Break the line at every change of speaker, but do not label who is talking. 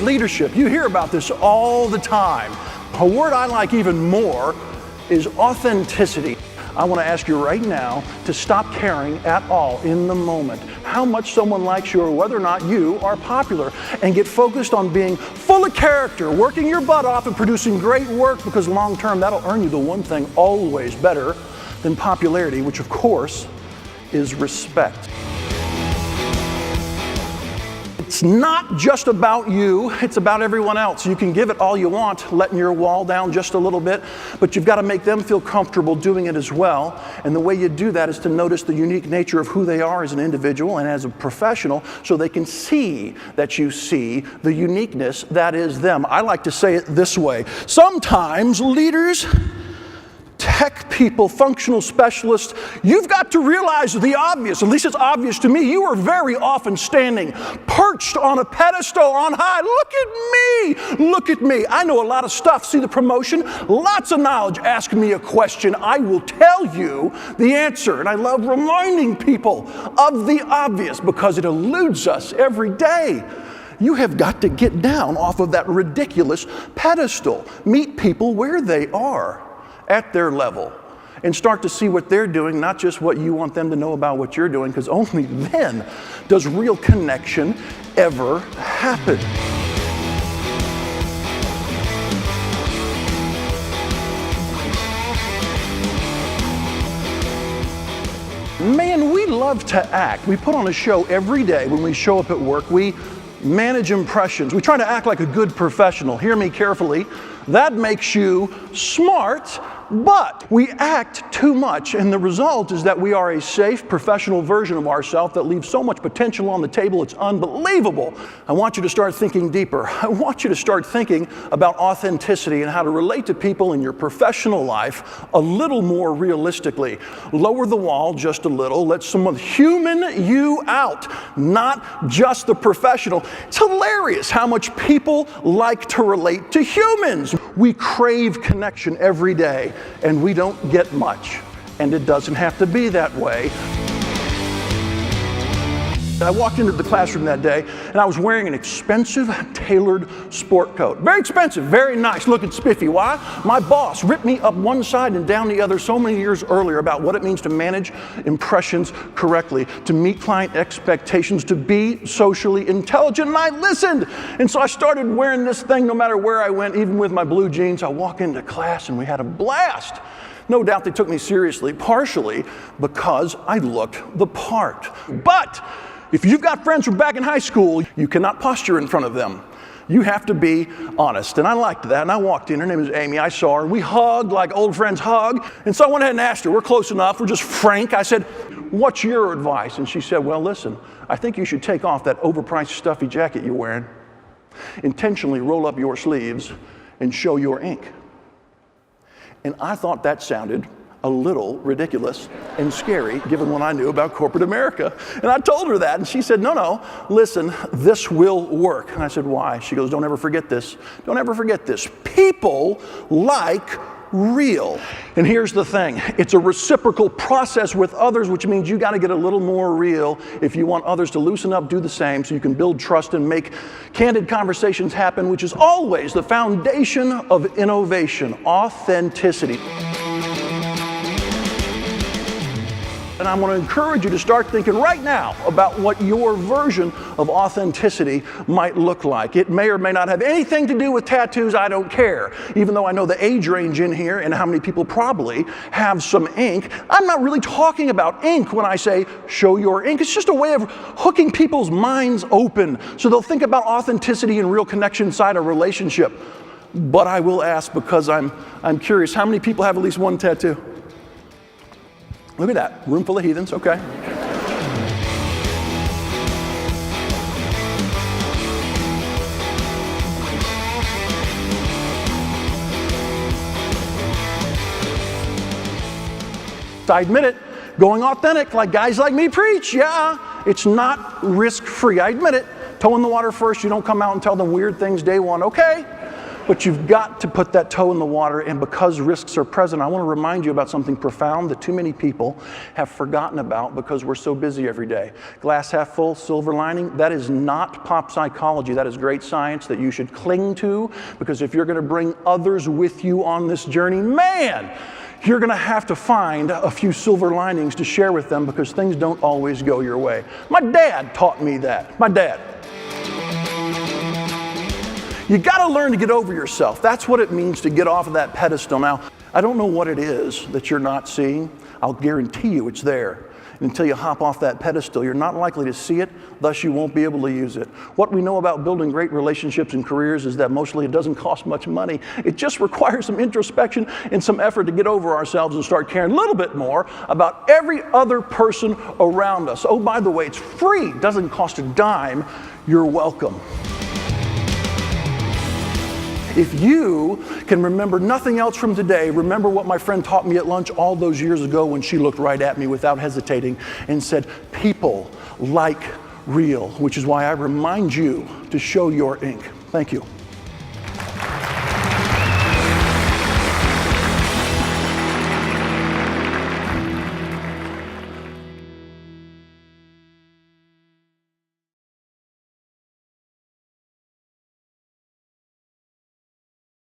leadership. You hear about this all the time. A word I like even more is authenticity. I want to ask you right now to stop caring at all in the moment how much someone likes you or whether or not you are popular, and get focused on being full of character, working your butt off and producing great work, because long term that'll earn you the one thing always better than popularity, which of course is respect. It's not just about you, it's about everyone else. You can give it all you want, letting your wall down just a little bit, but you've got to make them feel comfortable doing it as well. And the way you do that is to notice the unique nature of who they are as an individual and as a professional, so they can see that you see the uniqueness that is them. I like to say it this way. Sometimes leaders, tech people, functional specialists, you've got to realize the obvious. At least it's obvious to me. You are very often standing perched on a pedestal on high. Look at me. Look at me. I know a lot of stuff. See the promotion? Lots of knowledge. Ask me a question. I will tell you the answer. And I love reminding people of the obvious because it eludes us every day. You have got to get down off of that ridiculous pedestal. Meet people where they are, at their level, and start to see what they're doing, not just what you want them to know about what you're doing, because only then does real connection ever happen. Man, we love to act. We put on a show every day when we show up at work. We manage impressions. We try to act like a good professional. Hear me carefully. That makes you smart, but we act too much, and the result is that we are a safe, professional version of ourselves that leaves so much potential on the table, it's unbelievable. I want you to start thinking deeper. I want you to start thinking about authenticity and how to relate to people in your professional life a little more realistically. Lower the wall just a little. Let someone human you out, not just the professional. It's hilarious how much people like to relate to humans. We crave connection every day, and we don't get much. And it doesn't have to be that way. I walked into the classroom that day, and I was wearing an expensive, tailored sport coat. Very expensive, very nice, looking spiffy. Why? My boss ripped me up one side and down the other so many years earlier about what it means to manage impressions correctly, to meet client expectations, to be socially intelligent, and I listened. And so I started wearing this thing no matter where I went, even with my blue jeans. I walk into class, and we had a blast. No doubt they took me seriously, partially because I looked the part. But if you've got friends from back in high school, you cannot posture in front of them. You have to be honest. And I liked that. And I walked in. Her name was Amy. I saw her. We hugged like old friends hug. And so I went ahead and asked her. We're close enough. We're just frank. I said, "What's your advice?" And she said, "Well, listen, I think you should take off that overpriced stuffy jacket you're wearing. Intentionally roll up your sleeves and show your ink." And I thought that sounded a little ridiculous and scary given what I knew about corporate America. And I told her that, and she said, no, listen, this will work. And I said, why? She goes, don't ever forget this. Don't ever forget this. People like real. And here's the thing. It's a reciprocal process with others, which means you got to get a little more real if you want others to loosen up, do the same, so you can build trust and make candid conversations happen, which is always the foundation of innovation, authenticity. And I want to encourage you to start thinking right now about what your version of authenticity might look like. It may or may not have anything to do with tattoos. I don't care. Even though I know the age range in here and how many people probably have some ink, I'm not really talking about ink when I say show your ink. It's just a way of hooking people's minds open so they'll think about authenticity and real connection inside a relationship. But I will ask, because I'm curious, how many people have at least one tattoo? Look at that, room full of heathens, okay. I admit it, going authentic like guys like me preach, yeah, it's not risk-free. I admit it, toe in the water first, you don't come out and tell them weird things day one, okay. But you've got to put that toe in the water, and because risks are present, I want to remind you about something profound that too many people have forgotten about because we're so busy every day. Glass half full, silver lining, that is not pop psychology. That is great science that you should cling to, because if you're going to bring others with you on this journey, man, you're going to have to find a few silver linings to share with them, because things don't always go your way. My dad taught me that. My dad. You got to learn to get over yourself. That's what it means to get off of that pedestal. Now, I don't know what it is that you're not seeing. I'll guarantee you it's there. Until you hop off that pedestal, you're not likely to see it, thus you won't be able to use it. What we know about building great relationships and careers is that mostly it doesn't cost much money. It just requires some introspection and some effort to get over ourselves and start caring a little bit more about every other person around us. Oh, by the way, it's free. It doesn't cost a dime. You're welcome. If you can remember nothing else from today, remember what my friend taught me at lunch all those years ago when she looked right at me without hesitating and said, people like real, which is why I remind you to show your ink. Thank you.